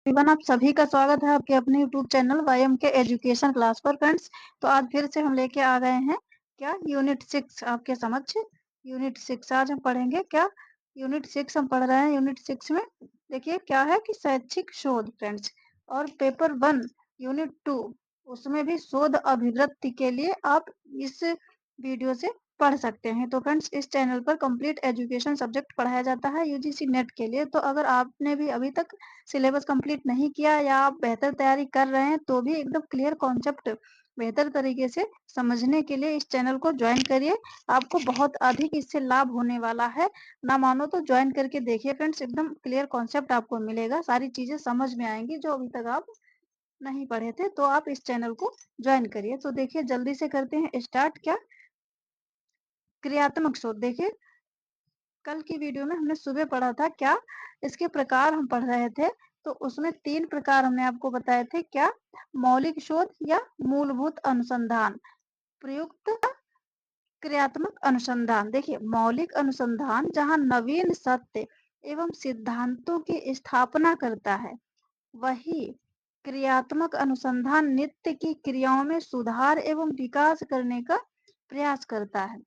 Everyone, आप सभी का स्वागत है आपके अपने यूट्यूब चैनल वाईएम के एजुकेशन क्लास पर फ्रेंड्स। तो आज फिर से हम लेके आ गए हैं क्या यूनिट 6 आपके समक्ष। यूनिट 6 आज हम पढ़ेंगे क्या। यूनिट 6 हम पढ़ रहे हैं। यूनिट 6 में देखिए क्या है कि शैक्षिक शोध फ्रेंड्स, और पेपर 1 यूनिट 2 उसमें भी शोध अभिवृत्ति के लिए आप इस वीडियो से पढ़ सकते हैं। तो फ्रेंड्स, इस चैनल पर कंप्लीट एजुकेशन सब्जेक्ट पढ़ाया जाता है यूजीसी नेट के लिए। तो अगर आपने भी अभी तक सिलेबस कंप्लीट नहीं किया या आप बेहतर तैयारी कर रहे हैं तो भी एकदम क्लियर कॉन्सेप्ट बेहतर तरीके से समझने के लिए इस चैनल को ज्वाइन करिए। आपको बहुत अधिक इससे लाभ होने वाला है। ना मानो तो ज्वाइन करके देखिए फ्रेंड्स, एकदम क्लियर कॉन्सेप्ट आपको मिलेगा, सारी चीजें समझ में आएंगी जो अभी तक आप नहीं पढ़े थे। तो आप इस चैनल को ज्वाइन करिए। तो देखिए जल्दी से करते हैं स्टार्ट। क्या क्रियात्मक शोध, देखिए कल की वीडियो में हमने सुबह पढ़ा था क्या, इसके प्रकार हम पढ़ रहे थे। तो उसमें 3 प्रकार हमने आपको बताए थे क्या, मौलिक शोध या मूलभूत अनुसंधान, प्रयुक्त क्रियात्मक अनुसंधान। देखिए मौलिक अनुसंधान जहां नवीन सत्य एवं सिद्धांतों की स्थापना करता है, वही क्रियात्मक अनुसंधान नित्य की क्रियाओं में सुधार एवं विकास करने का प्रयास करता है।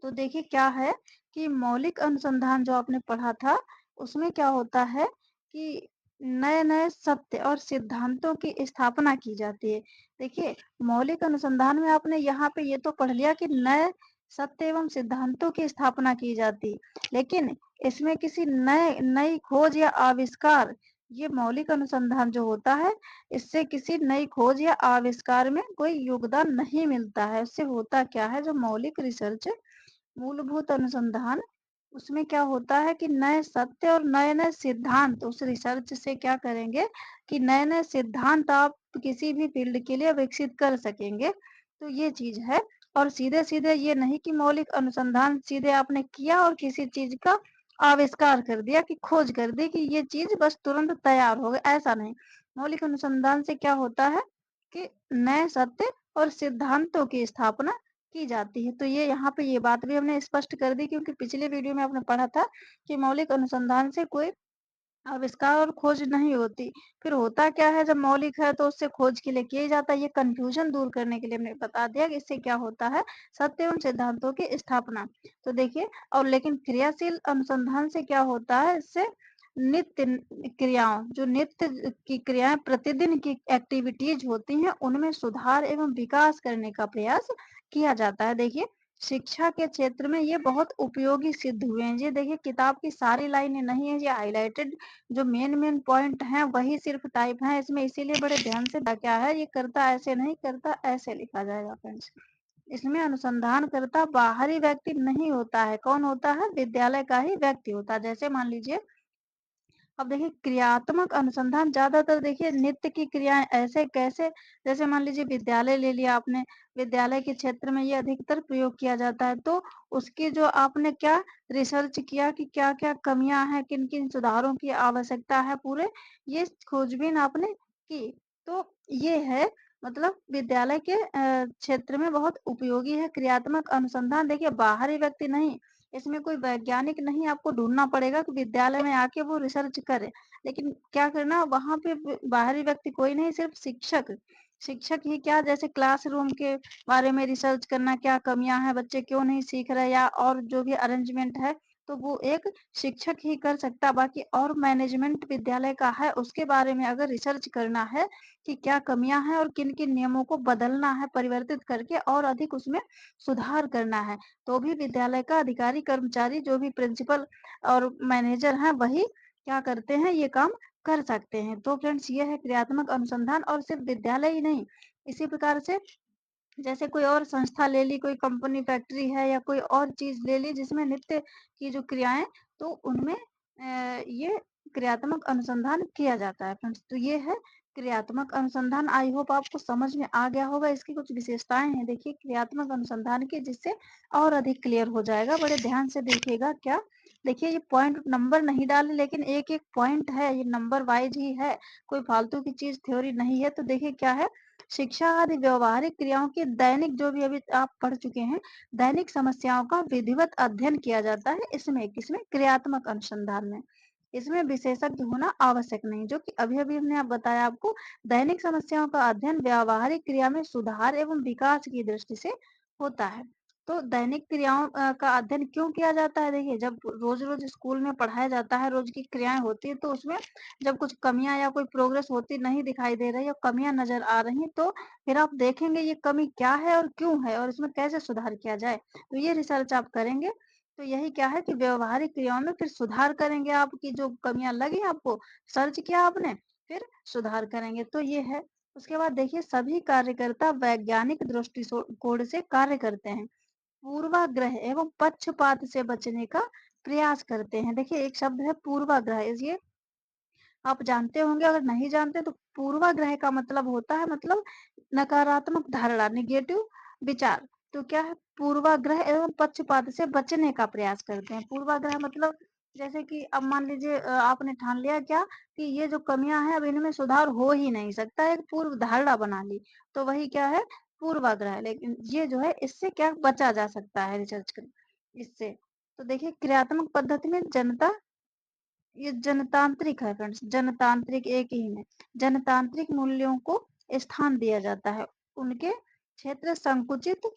तो देखिए क्या है कि मौलिक अनुसंधान जो आपने पढ़ा था उसमें क्या होता है कि नए नए सत्य और सिद्धांतों की स्थापना की जाती है। देखिए मौलिक अनुसंधान में आपने यहाँ पे ये तो पढ़ लिया कि नए सत्य एवं सिद्धांतों की स्थापना की जाती है, लेकिन इसमें किसी नए नई खोज या आविष्कार, ये मौलिक अनुसंधान जो होता है इससे किसी नई खोज या आविष्कार में कोई योगदान नहीं मिलता है। इससे होता क्या है, जो मौलिक रिसर्च मूलभूत अनुसंधान, उसमें क्या होता है कि नए सत्य और नए नए सिद्धांत, उस रिसर्च से क्या करेंगे कि नए नए सिद्धांत आप किसी भी फील्ड के लिए विकसित कर सकेंगे। तो ये चीज है। और सीधे सीधे ये नहीं कि मौलिक अनुसंधान सीधे आपने किया और किसी चीज का आविष्कार कर दिया, कि खोज कर दी कि ये चीज बस तुरंत तैयार हो गई, ऐसा नहीं। मौलिक अनुसंधान से क्या होता है कि नए सत्य और सिद्धांतों की स्थापना की जाती है। तो ये यहाँ पे ये बात भी हमने स्पष्ट कर दी, क्योंकि पिछले वीडियो में आपने पढ़ा था कि मौलिक अनुसंधान से कोई आविष्कार और खोज नहीं होती। फिर होता क्या है, जब मौलिक है तो उससे खोज के लिए किया जाता है। ये कंफ्यूजन दूर करने के लिए हमने बता दिया कि इससे क्या होता है, सत्य एवं सिद्धांतों की स्थापना। तो देखिए, और लेकिन क्रियाशील अनुसंधान से क्या होता है, इससे नित्य क्रियाओं, जो नित्य की क्रियाएं प्रतिदिन की एक्टिविटीज होती हैं उनमें सुधार एवं विकास करने का प्रयास किया जाता है। देखिए शिक्षा के क्षेत्र में ये बहुत उपयोगी सिद्ध हुए हैं। ये देखिए किताब की सारी लाइनें नहीं है, ये हाईलाइटेड जो मेन मेन पॉइंट हैं वही सिर्फ टाइप हैं इसमें, इसीलिए बड़े ध्यान से क्या है, ये करता ऐसे नहीं, करता ऐसे लिखा जाएगा फ्रेंड्स। इसमें अनुसंधान करता बाहरी व्यक्ति नहीं होता है। कौन होता है, विद्यालय का ही व्यक्ति होता है। जैसे मान लीजिए, अब देखिए क्रियात्मक अनुसंधान ज्यादातर देखिए नित्य की क्रियाएं ऐसे कैसे, जैसे मान लीजिए विद्यालय ले लिया आपने, विद्यालय के क्षेत्र में ये अधिकतर प्रयोग किया जाता है। तो उसकी जो आपने क्या रिसर्च किया कि क्या क्या कमियां हैं, किन किन सुधारों की आवश्यकता है, पूरे ये खोजबीन आपने की। तो ये है, मतलब विद्यालय के क्षेत्र में बहुत उपयोगी है क्रियात्मक अनुसंधान। देखिए बाहरी व्यक्ति नहीं, इसमें कोई वैज्ञानिक नहीं आपको ढूंढना पड़ेगा कि विद्यालय में आके वो रिसर्च करे। लेकिन क्या करना, वहां पे बाहरी व्यक्ति कोई नहीं, सिर्फ शिक्षक। शिक्षक ही क्या, जैसे क्लासरूम के बारे में रिसर्च करना, क्या कमियां हैं, बच्चे क्यों नहीं सीख रहे, या और जो भी अरेंजमेंट है, तो वो एक शिक्षक ही कर सकता। बाकी और मैनेजमेंट विद्यालय का है, उसके बारे में अगर रिसर्च करना है कि क्या कमियां हैं और किन किन नियमों को बदलना है, परिवर्तित करके और अधिक उसमें सुधार करना है, तो भी विद्यालय का अधिकारी कर्मचारी, जो भी प्रिंसिपल और मैनेजर हैं, वही क्या करते हैं, ये काम कर सकते हैं। तो फ्रेंड्स ये है क्रियात्मक अनुसंधान। और सिर्फ विद्यालय ही नहीं, इसी प्रकार से जैसे कोई और संस्था ले ली, कोई कंपनी फैक्ट्री है या कोई और चीज ले ली जिसमें नित्य की जो क्रियाएं, तो उनमें ये क्रियात्मक अनुसंधान किया जाता है फ्रेंड्स। तो ये है क्रियात्मक अनुसंधान। आई होप आपको समझ में आ गया होगा। इसकी कुछ विशेषताएं हैं देखिए क्रियात्मक अनुसंधान की, जिससे और अधिक क्लियर हो जाएगा। बड़े ध्यान से देखिएगा। क्या देखिए, ये पॉइंट नंबर नहीं डाले, लेकिन एक एक पॉइंट है, ये नंबर वाइज ही है, कोई फालतू की चीज थ्योरी नहीं है। तो देखिए क्या है, शिक्षा आदि व्यवहारिक क्रियाओं की दैनिक, जो भी अभी आप पढ़ चुके हैं, दैनिक समस्याओं का विधिवत अध्ययन किया जाता है इसमें, किसमें, क्रियात्मक अनुसंधान में। इसमें विशेषज्ञ होना आवश्यक नहीं, जो कि अभी-अभी हमने आप बताया आपको। दैनिक समस्याओं का अध्ययन व्यावहारिक क्रिया में सुधार एवं विकास की दृष्टि से होता है। तो दैनिक क्रियाओं का अध्ययन क्यों किया जाता है? देखिए, जब रोज-रोज स्कूल में पढ़ाया जाता है, रोज की क्रियाएँ होती हैं, तो उसमें जब कुछ कमियाँ या कोई प्रोग्रेस होती नहीं दिखाई दे रही है, कमियाँ नज़र आ रही हैं, तो फिर आप देखेंगे ये कमी क्या है और क्यों है और इसमें कैसे सुधार किया जाए। तो ये रिसर्च आप करेंगे, तो यही क्या है कि व्यवहारिक क्रियाओं में फिर सुधार करेंगे, आपकी जो कमियाँ लगी आपको, सर्च किया आपने, फिर सुधार करेंगे, तो ये है। उसके बाद देखिए, सभी कार्यकर्ता वैज्ञानिक दृष्टिकोण से कार्य करते हैं। पूर्वाग्रह एवं पक्षपात से बचने का प्रयास करते हैं। देखिए, एक शब्द है पूर्वाग्रह, ये आप जानते होंगे, अगर नहीं जानते तो पूर्वाग्रह का मतलब होता है, मतलब नकारात्मक धारणा, नेगेटिव विचार। तो क्या है, पूर्वाग्रह एवं पक्षपात से बचने का प्रयास करते हैं। पूर्वाग्रह मतलब जैसे कि अब मान लीजिए आपने ठान लिया क्या कि ये जो कमियां हैं अब इनमें सुधार हो ही नहीं सकता, एक पूर्व धारणा बना ली, तो वही क्या है, पूर्वाग्रह। लेकिन ये जो है इससे क्या बचा जा सकता है रिसर्च कर इससे। तो देखिए, क्रियात्मक पद्धति में जनता, ये जनतांत्रिक है फ्रेंड्स, जनतांत्रिक एक ही में जनतांत्रिक मूल्यों को स्थान दिया जाता है। उनके क्षेत्र संकुचित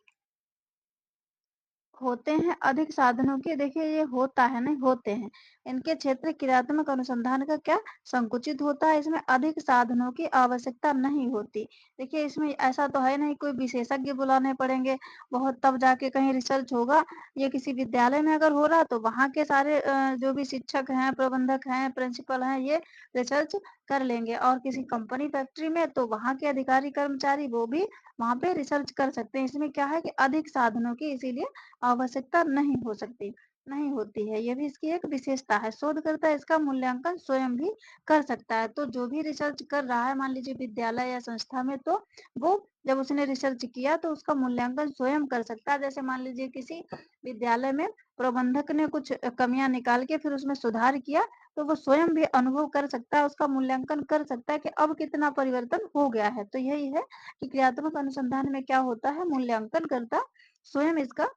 होते हैं, अधिक साधनों के, देखिए ये होता है नहीं, होते हैं। इनके क्षेत्र क्रियात्मक अनुसंधान का क्या संकुचित होता है, इसमें अधिक साधनों की आवश्यकता नहीं होती। देखिए, इसमें ऐसा तो है नहीं कोई विशेषज्ञ बुलाने पड़ेंगे बहुत तब जाके कहीं रिसर्च होगा। ये किसी विद्यालय में अगर हो रहा तो वहाँ के सारे जो भी शिक्षक हैं, प्रबंधक हैं, प्रिंसिपल हैं, ये रिसर्च कर लेंगे। और किसी कंपनी फैक्ट्री में तो वहाँ के अधिकारी कर्मचारी वो भी वहाँ पे रिसर्च कर सकते हैं। इसमें क्या है कि अधिक साधनों की इसीलिए आवश्यकता नहीं होती है। ये भी इसकी एक विशेषता है। शोधकर्ता इसका मूल्यांकन स्वयं भी कर सकता है। तो जो भी रिसर्च कर रहा है, मान लीजिए विद्यालय या संस्था में, तो वो जब उसने रिसर्च किया तो उसका मूल्यांकन स्वयं कर सकता है। जैसे मान लीजिए किसी विद्यालय में प्रबंधक ने कुछ कमियाँ निकाल के फिर उसमें सुधार किया, तो वो स्वयं भी अनुभव कर सकता है, उसका मूल्यांकन कर सकता है कि अब कितना परिवर्तन हो गया है। तो यही है कि क्रियात्मक अनुसंधान में क्या होता है, मूल्यांकनकर्ता स्वयं इसका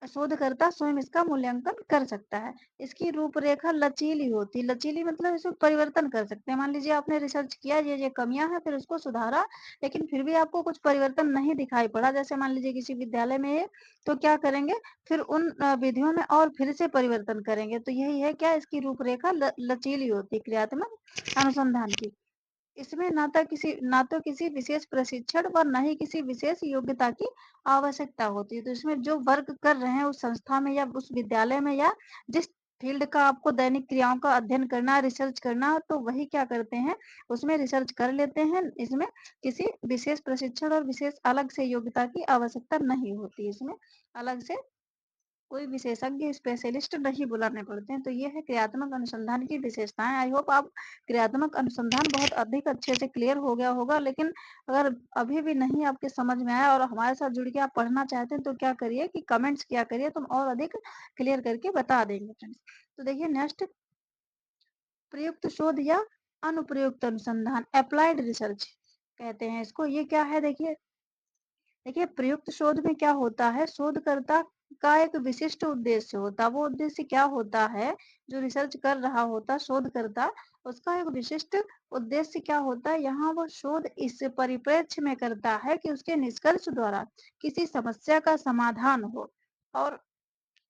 शोधकर्ता स्वयं इसका मूल्यांकन कर सकता है। इसकी रूपरेखा लचीली होती है। लचीली मतलब इसमें परिवर्तन कर सकते हैं। मान लीजिए आपने रिसर्च किया, ये कमियाँ हैं, फिर उसको सुधारा, लेकिन फिर भी आपको कुछ परिवर्तन नहीं दिखाई पड़ा। जैसे मान लीजिए किसी विद्यालय में है, तो क्या करेंगे, फिर उन विधियों में और फिर से परिवर्तन करेंगे। तो यही है क्या, इसकी रूपरेखा लचीली होती है क्रियात्मक अनुसंधान की। इसमें ना तो किसी विशेष प्रशिक्षण व ना ही किसी विशेष योग्यता की आवश्यकता होती है। तो इसमें जो वर्क कर रहे हैं उस संस्था में या उस विद्यालय में या जिस फील्ड का आपको दैनिक क्रियाओं का अध्ययन करना है, रिसर्च करना है, तो वही क्या करते हैं, उसमें रिसर्च कर लेते हैं। इसमें किसी विशेष प्रशिक्षण और विशेष अलग से योग्यता की आवश्यकता नहीं होती। इसमें अलग से कोई विशेषज्ञ स्पेशलिस्ट नहीं बुलाने पड़ते हैं। तो ये है क्रियात्मक अनुसंधान की विशेषताएं। आई होप आप क्रियात्मक अनुसंधान बहुत अधिक अच्छे से क्लियर हो गया होगा। लेकिन अगर अभी भी नहीं आपके समझ में आया और हमारे साथ जुड़ के आप पढ़ना चाहते हैं, तो क्या करिए कि कमेंट्स किया करिए, तो हम और अधिक क्लियर करके बता देंगे फ्रेंड्स। तो देखिए, नेक्स्ट, प्रयुक्त शोध या अनुप्रयुक्त अनुसंधान, अप्लाइड रिसर्च कहते हैं इसको। ये क्या है, देखिए प्रयुक्त शोध में क्या होता है, शोधकर्ता का एक विशिष्ट उद्देश्य होता है। वो उद्देश्य क्या होता है, जो रिसर्च कर रहा होता शोधकर्ता, उसका एक विशिष्ट उद्देश्य क्या होता है, यहाँ वो शोध इस परिप्रेक्ष्य में करता है कि उसके निष्कर्ष द्वारा किसी समस्या का समाधान हो। और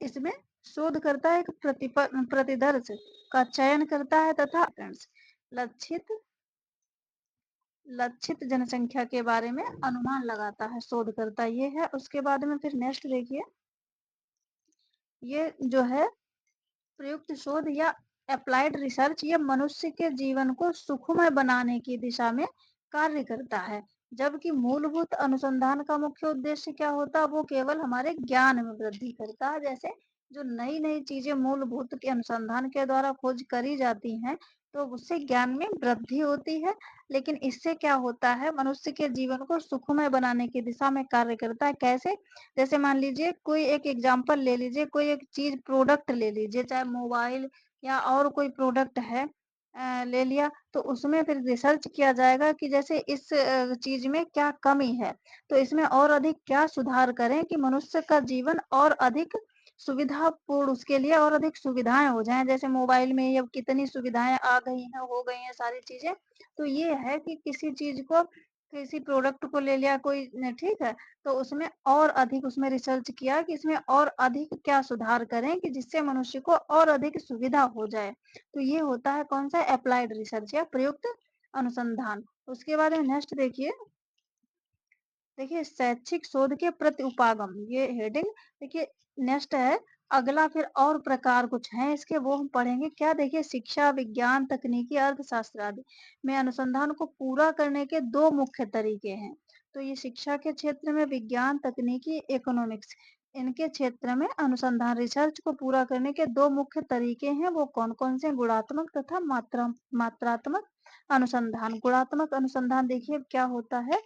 इसमें शोधकर्ता एक प्रतिदर्श का चयन करता है तथा लक्षित लक्षित जनसंख्या के बारे में अनुमान लगाता है शोधकर्ता। ये है। उसके बाद में फिर नेक्स्ट देखिए, ये जो है प्रयुक्त शोध या अप्लाइड रिसर्च, ये मनुष्य के जीवन को सुखमय बनाने की दिशा में कार्य करता है। जबकि मूलभूत अनुसंधान का मुख्य उद्देश्य क्या होता है, वो केवल हमारे ज्ञान में वृद्धि करता है। जैसे जो नई नई चीजें मूलभूत के अनुसंधान के द्वारा खोज करी जाती हैं, तो उससे ज्ञान में वृद्धि होती है। लेकिन इससे क्या होता है, मनुष्य के जीवन को सुखमय बनाने की दिशा में कार्य करता है। कैसे, जैसे मान लीजिए कोई एक एग्जांपल ले लीजिए, कोई एक चीज प्रोडक्ट ले लीजिए, चाहे मोबाइल या और कोई प्रोडक्ट है, ले लिया, तो उसमें फिर रिसर्च किया जाएगा कि जैसे इस चीज में क्या कमी है, तो इसमें और अधिक क्या सुधार करें कि मनुष्य का जीवन और अधिक सुविधापूर्ण उसके लिए और अधिक सुविधाएँ हो जाएँ। जैसे मोबाइल में ही अब कितनी सुविधाएँ आ गई हैं, हो गई हैं सारी चीज़ें। तो ये है कि किसी चीज़ को किसी प्रोडक्ट को ले लिया कोई न ठीक है, तो उसमें और अधिक उसमें रिसर्च किया कि इसमें और अधिक क्या सुधार करें कि जिससे मनुष्य को और अधिक सुविधा हो जाए। तो ये होता है कौन-सा एप्लाइड रिसर्च या प्रयुक्त अनुसंधान। उसके बाद में नेक्स्ट देखिए शैक्षिक शोध के प्रति उपागम ये हेडिंग। देखिए नेक्स्ट है अगला फिर और प्रकार कुछ है इसके वो हम पढ़ेंगे क्या। देखिए शिक्षा विज्ञान तकनीकी अर्थशास्त्र आदि में अनुसंधान को पूरा करने के दो मुख्य तरीके हैं। तो ये शिक्षा के क्षेत्र में विज्ञान तकनीकी इकोनॉमिक्स इनके क्षेत्र में अनुसंधान रिसर्च को पूरा करने के दो मुख्य तरीके हैं। वो कौन कौन से हैं? गुणात्मक तथा मात्रात्मक अनुसंधान। गुणात्मक अनुसंधान देखिए क्या होता है।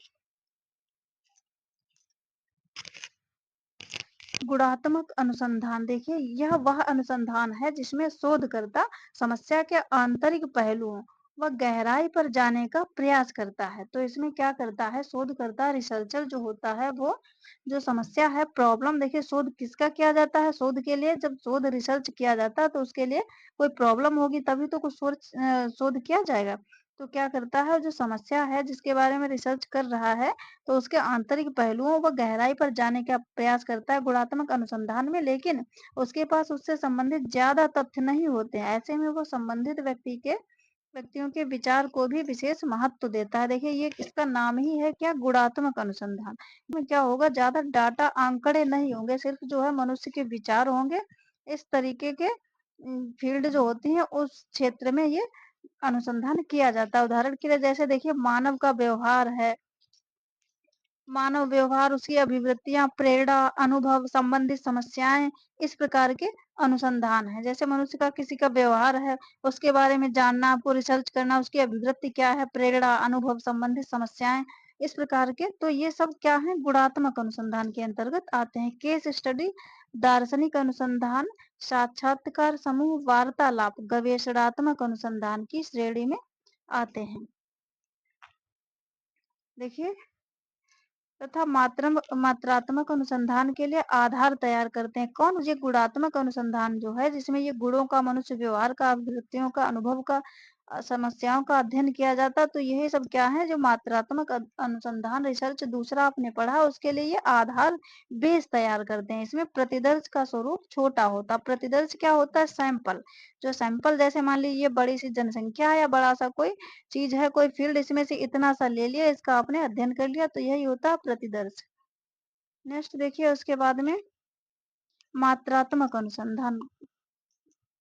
गुणात्मक अनुसंधान देखिए यह वह अनुसंधान है जिसमें शोधकर्ता समस्या के आंतरिक पहलुओं व गहराई पर जाने का प्रयास करता है। तो इसमें क्या करता है शोधकर्ता रिसर्चर जो होता है वो जो समस्या है प्रॉब्लम। देखिए शोध किसका किया जाता है। शोध के लिए जब शोध रिसर्च किया जाता है तो उसके लिए कोई प्रॉब्लम होगी तभी तो कुछ शोध किया जाएगा। तो क्या करता है जो समस्या है जिसके बारे में रिसर्च कर रहा है तो उसके आंतरिक पहलुओं व गहराई पर जाने का प्रयास करता है गुणात्मक अनुसंधान में। लेकिन उसके पास उससे संबंधित ज्यादा तथ्य नहीं होते हैं। ऐसे में वो संबंधित व्यक्तियों के विचार को भी विशेष महत्व देता है। देखिए ये इसका नाम ही है क्या गुणात्मक अनुसंधान। में क्या होगा ज्यादा डाटा आंकड़े नहीं होंगे सिर्फ जो है मनुष्य के विचार होंगे। इस तरीके के फील्ड जो होती है उस क्षेत्र में ये अनुसंधान किया जाता है। उदाहरण के लिए जैसे देखिए मानव का व्यवहार है। मानव व्यवहार उसकी अभिवृत्तियां प्रेरणा अनुभव संबंधित समस्याएं इस प्रकार के अनुसंधान है। जैसे मनुष्य का किसी का व्यवहार है उसके बारे में जानना आपको रिसर्च करना उसकी अभिवृत्ति क्या है प्रेरणा अनुभव संबंधित समस्याएं इस प्रकार के। तो ये सब क्या है गुणात्मक अनुसंधान के अंतर्गत आते हैं। केस स्टडी दार्शनिक अनुसंधान साक्षात्कार समूह वार्तालाप गवेषणात्मक अनुसंधान की श्रेणी में आते हैं। देखिए तथा मात्रात्मक अनुसंधान के लिए आधार तैयार करते हैं। कौन? ये गुणात्मक अनुसंधान जो है जिसमें ये गुणों का मनुष्य व्यवहार का अभिवृत्तियों का अनुभव का समस्याओं का अध्ययन किया जाता। तो यही सब क्या है जो मात्रात्मक अनुसंधान रिसर्च दूसरा आपने पढ़ा उसके लिए ये आधार बेस तैयार करते हैं। इसमें प्रतिदर्श का स्वरूप छोटा होता। प्रतिदर्श क्या होता है? सैंपल। जो सैंपल जैसे मान लीजिए बड़ी सी जनसंख्या है या बड़ा सा कोई चीज है कोई फील्ड इसमें से इतना सा ले लिया इसका आपने अध्ययन कर लिया तो यही होता है प्रतिदर्श। नेक्स्ट देखिए उसके बाद में मात्रात्मक अनुसंधान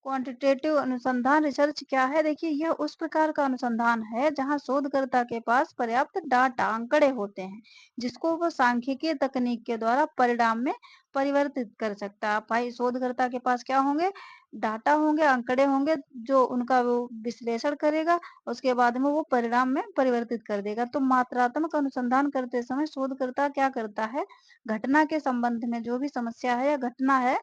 क्वांटिटेटिव अनुसंधान रिसर्च क्या है। देखिए यह उस प्रकार का अनुसंधान है जहां शोधकर्ता के पास पर्याप्त डाटा आंकड़े होते हैं जिसको वो सांख्यिकीय तकनीक के द्वारा परिणाम में परिवर्तित कर सकता है। भाई शोधकर्ता के पास क्या होंगे? डाटा होंगे आंकड़े होंगे जो उनका वो विश्लेषण करेगा उसके बाद में वो परिणाम में परिवर्तित कर देगा। तो मात्रात्मक अनुसंधान करते समय शोधकर्ता क्या करता है घटना के संबंध में जो भी समस्या है या घटना है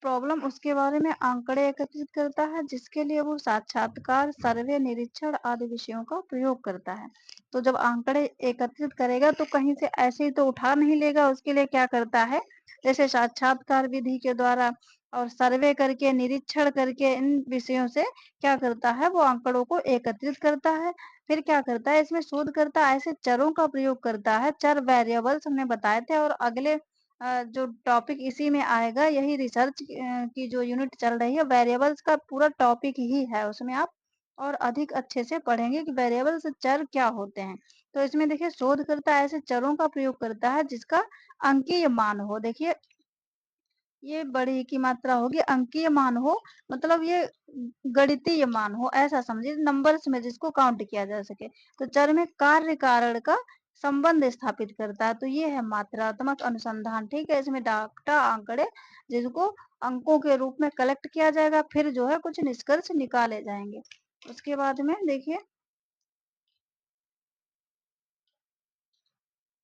प्रॉब्लम उसके बारे में आंकड़े एकत्रित करता है जिसके लिए वो साक्षात्कार सर्वे निरीक्षण आदि विषयों का प्रयोग करता है। तो जब आंकड़े एकत्रित करेगा तो कहीं से ऐसे ही तो उठा नहीं लेगा उसके लिए क्या करता है जैसे साक्षात्कार विधि के द्वारा और सर्वे करके निरीक्षण करके इन विषयों से क्या करता है वो आंकड़ों को एकत्रित करता है। फिर क्या करता है इसमें शोधकर्ता ऐसे चरों का प्रयोग करता है चर वेरिएबल्स हमने बताए थे और अगले जो टॉपिक इसी में आएगा यही रिसर्च की जो यूनिट चल रही है वेरिएबल्स का पूरा टॉपिक ही है उसमें आप और अधिक अच्छे से पढ़ेंगे कि वेरिएबल्स चर क्या होते हैं। तो इसमें देखिए शोधकर्ता ऐसे चरों का प्रयोग करता है जिसका अंकीय मान हो। देखिए ये बड़ी की मात्रा होगी अंकीय मान हो मतलब ये गणितीय मान हो ऐसा समझिए नंबर्स में जिसको काउंट किया जा सके। तो चर में कार्य कारण का संबंध स्थापित करता है। तो ये है मात्रात्मक अनुसंधान। ठीक है इसमें डाटा आंकड़े जिसको अंकों के रूप में कलेक्ट किया जाएगा फिर जो है कुछ निष्कर्ष निकाले जाएंगे। उसके बाद में देखिए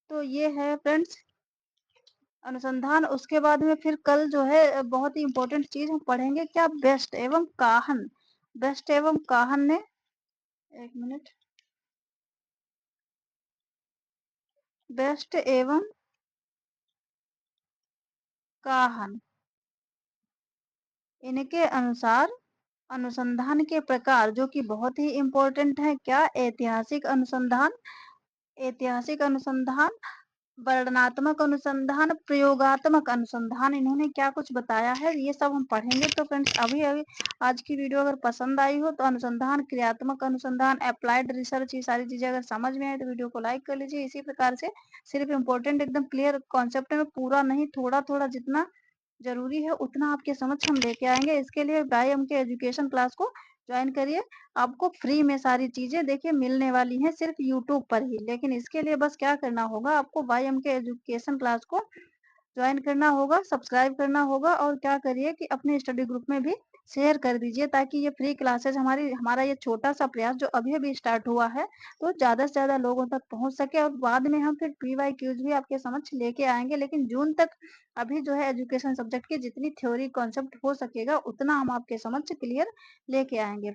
तो ये है फ्रेंड्स अनुसंधान। उसके बाद में फिर कल जो है बहुत ही इम्पोर्टेंट चीज हम पढ़ेंगे क्या बेस्ट एवं काहन। बेस्ट एवं काहन ने एक मिनट बेस्ट एवं काहन इनके अनुसार अनुसंधान के प्रकार जो कि बहुत ही इम्पोर्टेंट है क्या? ऐतिहासिक अनुसंधान, वर्णनात्मक अनुसंधान, प्रयोगात्मक अनुसंधान, इन्होंने क्या कुछ बताया है ये सब हम पढ़ेंगे। तो फ्रेंड्स अभी आज की वीडियो अगर पसंद आई हो तो अनुसंधान, क्रियात्मक अनुसंधान, अप्लाइड रिसर्च, ये सारी चीजें अगर समझ में आए तो वीडियो को लाइक कर लीजिए। इसी प्रकार से सिर्फ इम्पोर्टेंट एकदम क्लियर कॉन्सेप्ट में पूरा नहीं, थोड़ा थोड़ा जितना जरूरी है उतना आपके समक्ष हम लेके आएंगे। इसके लिए बाय के एजुकेशन क्लास को ज्वाइन करिए। आपको फ्री में सारी चीजें देखिए मिलने वाली हैं सिर्फ यूट्यूब पर ही। लेकिन इसके लिए बस क्या करना होगा, आपको बाय के एजुकेशन क्लास को ज्वाइन करना होगा, सब्सक्राइब करना होगा और क्या करिए कि अपने स्टडी ग्रुप में भी शेयर कर दीजिए ताकि ये फ्री क्लासेस हमारा ये छोटा सा प्रयास जो अभी अभी स्टार्ट हुआ है तो ज्यादा से ज्यादा लोगों तक पहुंच सके। और बाद में हम फिर PYQs भी आपके समक्ष लेके आएंगे। लेकिन जून तक अभी जो है एजुकेशन सब्जेक्ट की जितनी थ्योरी कॉन्सेप्ट हो सकेगा उतना हम आपके समक्ष क्लियर लेके आएंगे।